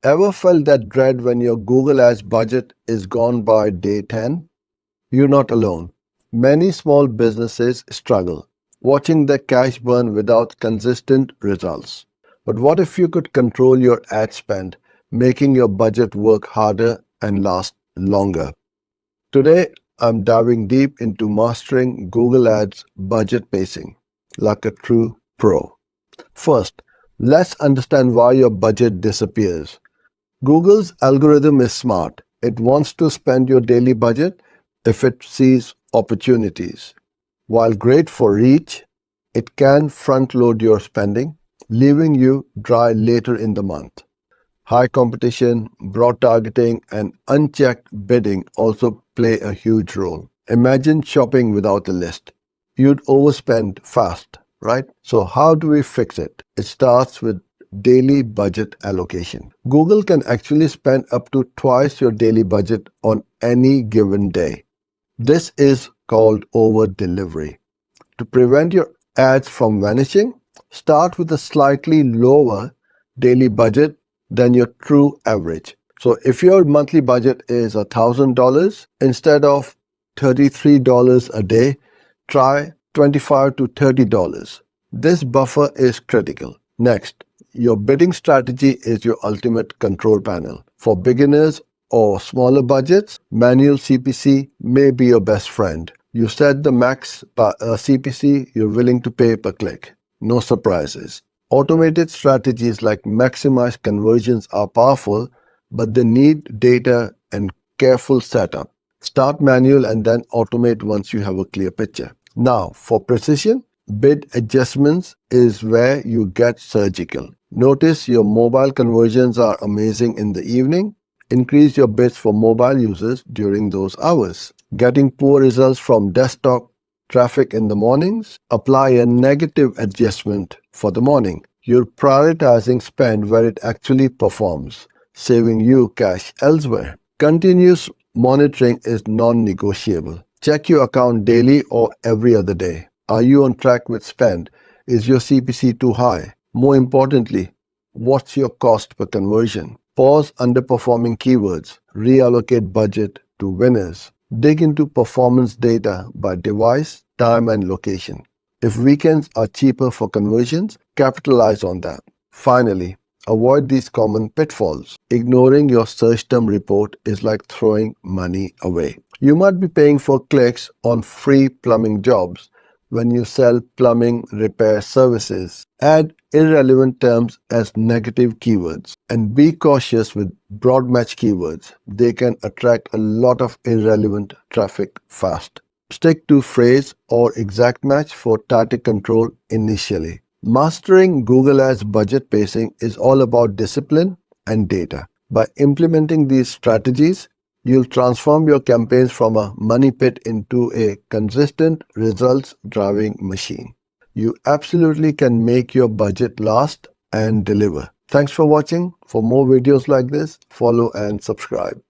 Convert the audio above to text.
Ever felt that dread when your Google Ads budget is gone by day 10? You're not alone. Many small businesses struggle, watching their cash burn without consistent results. But what if you could control your ad spend, making your budget work harder and last longer? Today, I'm diving deep into mastering Google Ads budget pacing like a true pro. First, let's understand why your budget disappears. Google's algorithm is smart. It wants to spend your daily budget if it sees opportunities. While great for reach, it can front load your spending, leaving you dry later in the month. High competition, broad targeting, and unchecked bidding also play a huge role. Imagine shopping without a list. You'd overspend fast, right? So how do we fix it? It starts with daily budget allocation. Google can actually spend up to twice your daily budget on any given day. This is called overdelivery. To prevent your ads from vanishing, start with a slightly lower daily budget than your true average. So if your monthly budget is $1,000, instead of $33 a day, try $25 to $30. This buffer is critical. Next, your bidding strategy is your ultimate control panel. For beginners or smaller budgets, manual CPC may be your best friend. You set the max CPC you're willing to pay per click. No surprises. Automated strategies like maximize conversions are powerful, but they need data and careful setup. Start manual and then automate once you have a clear picture. Now, for precision, bid adjustments is where you get surgical. Notice your mobile conversions are amazing in the evening. Increase your bids for mobile users during those hours. Getting poor results from desktop traffic in the mornings, apply a negative adjustment for the morning. You're prioritizing spend where it actually performs, saving you cash elsewhere. Continuous monitoring is non-negotiable. Check your account daily or every other day. Are you on track with spend? Is your CPC too high? More importantly, what's your cost per conversion? Pause underperforming keywords. Reallocate budget to winners. Dig into performance data by device, time, and location. If weekends are cheaper for conversions, capitalize on that. Finally, avoid these common pitfalls. Ignoring your search term report is like throwing money away. You might be paying for clicks on free plumbing jobs when you sell plumbing repair services. Add irrelevant terms as negative keywords and be cautious with broad match keywords. They can attract a lot of irrelevant traffic fast. Stick to phrase or exact match for tighter control initially. Mastering Google Ads budget pacing is all about discipline and data. By implementing these strategies, you'll transform your campaigns from a money pit into a consistent results-driving machine. You absolutely can make your budget last and deliver. Thanks for watching. For more videos like this, follow and subscribe.